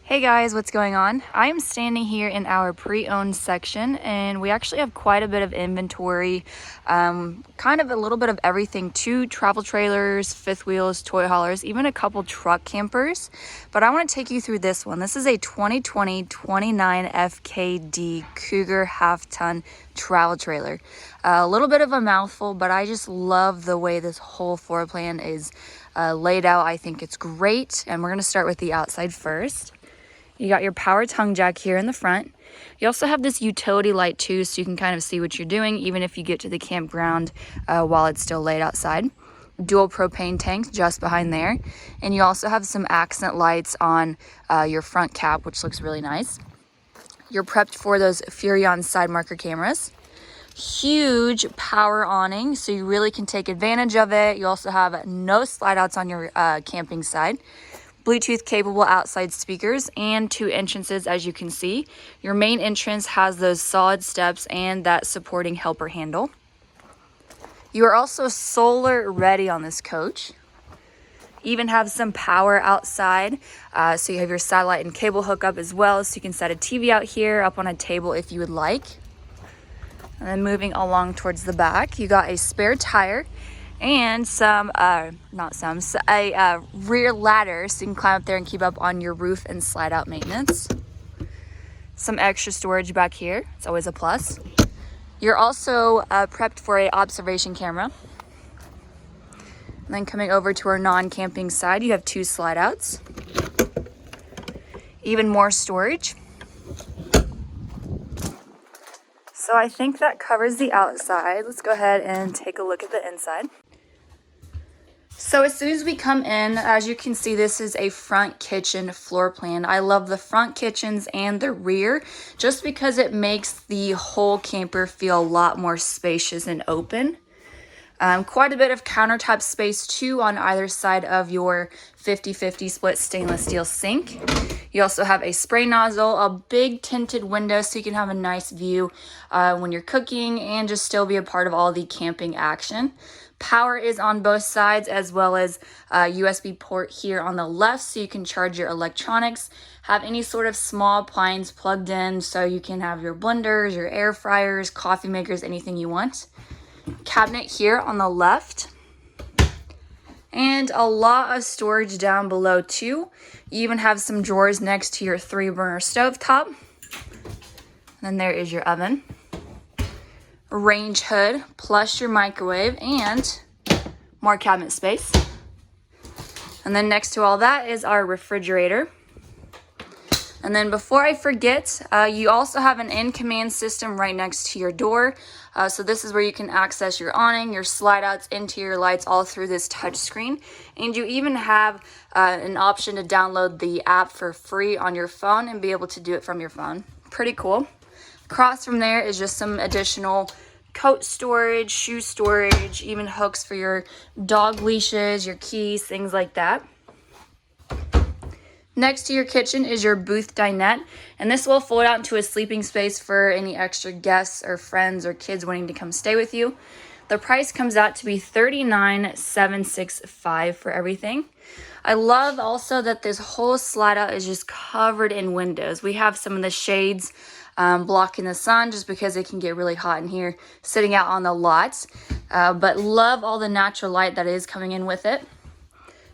Hey guys, what's going on? I am standing here in our pre-owned section and we actually have quite a bit of inventory, kind of a little bit of everything too, travel trailers, fifth wheels, toy haulers, even a couple truck campers. But I want to take you through this one. This is a 2020 29 FKD Cougar half-ton travel trailer. A little bit of a mouthful, but I just love the way this whole floor plan is laid out. I think it's great, and we're going to start with the outside first. You got your power tongue jack here in the front. You also have this utility light too, so you can kind of see what you're doing even if you get to the campground while it's still laid outside. Dual propane tanks just behind there. And you also have some accent lights on your front cap, which looks really nice. You're prepped for those Furrion side marker cameras. Huge power awning, so you really can take advantage of it. You also have no slide outs on your camping side. Bluetooth capable outside speakers and 2 entrances, as you can see. Your main entrance has those solid steps and that supporting helper handle. You are also solar ready on this coach. Even have some power outside, so you have your satellite and cable hookup as well, so you can set a TV out here up on a table if you would like. And then moving along towards the back, you got a spare tire and a rear ladder so you can climb up there and keep up on your roof and slide out maintenance. Some extra storage back here, it's always a plus. You're also prepped for a observation camera. And then coming over to our non-camping side, you have 2 slide outs. Even more storage. So I think that covers the outside. Let's go ahead and take a look at the inside. So as soon as we come in, as you can see, this is a front kitchen floor plan. I love the front kitchens and the rear just because it makes the whole camper feel a lot more spacious and open. Quite a bit of countertop space too on either side of your 50-50 split stainless steel sink. You also have a spray nozzle, a big tinted window so you can have a nice view when you're cooking and just still be a part of all the camping action. Power is on both sides, as well as a USB port here on the left so you can charge your electronics. Have any sort of small appliance plugged in so you can have your blenders, your air fryers, coffee makers, anything you want. Cabinet here on the left. And a lot of storage down below too. You even have some drawers next to your 3-burner stovetop. And then there is your oven. Range hood plus your microwave and more cabinet space. And then next to all that is our refrigerator. And then before I forget, you also have an in-command system right next to your door. So this is where you can access your awning, your slide outs, interior lights all through this touch screen. And you even have an option to download the app for free on your phone and be able to do it from your phone. Pretty cool. Across from there is just some additional coat storage, shoe storage, even hooks for your dog leashes, your keys, things like that. Next to your kitchen is your booth dinette, and this will fold out into a sleeping space for any extra guests or friends or kids wanting to come stay with you. The price comes out to be $39,765 for everything. I love also that this whole slide out is just covered in windows. We have some of the shades blocking the sun just because it can get really hot in here sitting out on the lots, but love all the natural light that is coming in with it.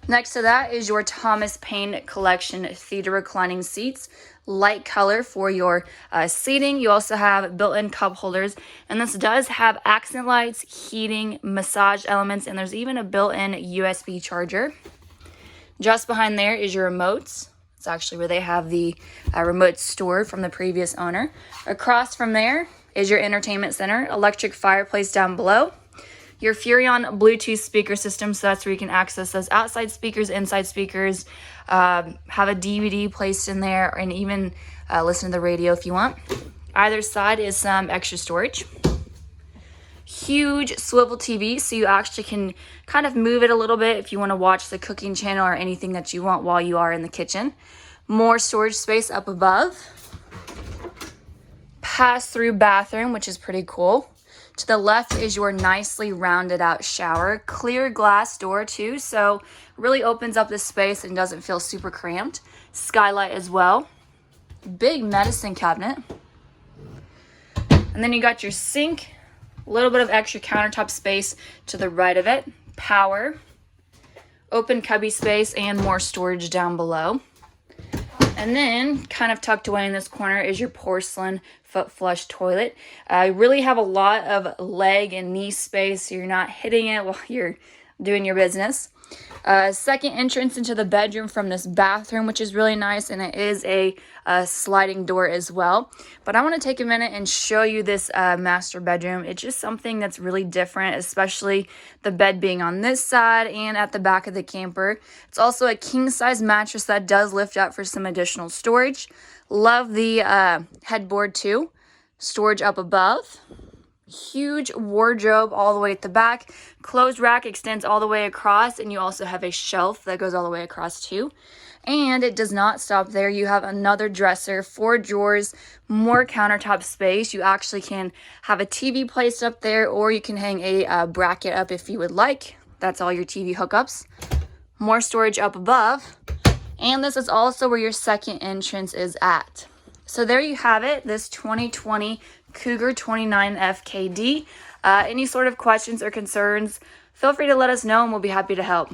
Next to that is your Thomas Paine Collection theater reclining seats, light color for your seating. You also have built-in cup holders, and this does have accent lights, heating, massage elements, and there's even a built-in USB charger. Just behind there is your remotes. It's actually where they have the remote stored from the previous owner. Across from there is your entertainment center, electric fireplace down below. Your Furrion Bluetooth speaker system, so that's where you can access those outside speakers, inside speakers, have a DVD placed in there, and even listen to the radio if you want. Either side is some extra storage. Huge swivel TV, so you actually can kind of move it a little bit if you want to watch the cooking channel or anything that you want while you are in the kitchen. More storage space up above. Pass-through bathroom, which is pretty cool. To the left is your nicely rounded out shower. Clear glass door too, so really opens up this space and doesn't feel super cramped. Skylight as well. Big medicine cabinet. And then you got your sink, a little bit of extra countertop space to the right of it. Power, open cubby space, and more storage down below. And then kind of tucked away in this corner is your porcelain foot flush toilet. You really have a lot of leg and knee space, so you're not hitting it while you're doing your business. Second entrance into the bedroom from this bathroom, which is really nice, and it is a sliding door as well. But I want to take a minute and show you this master bedroom. It's just something that's really different, especially the bed being on this side and at the back of the camper. It's also a king-size mattress that does lift up for some additional storage. Love the headboard too. Storage up above. Huge wardrobe all the way at the back. Clothes rack extends all the way across, and you also have a shelf that goes all the way across too. And it does not stop there. You have another dresser, 4 drawers, more countertop space. You actually can have a TV placed up there, or you can hang a bracket up if you would like. That's all your TV hookups. More storage up above. And this is also where your second entrance is at. So there you have it, this 2020 Cougar 29 FKD. Any sort of questions or concerns, feel free to let us know and we'll be happy to help.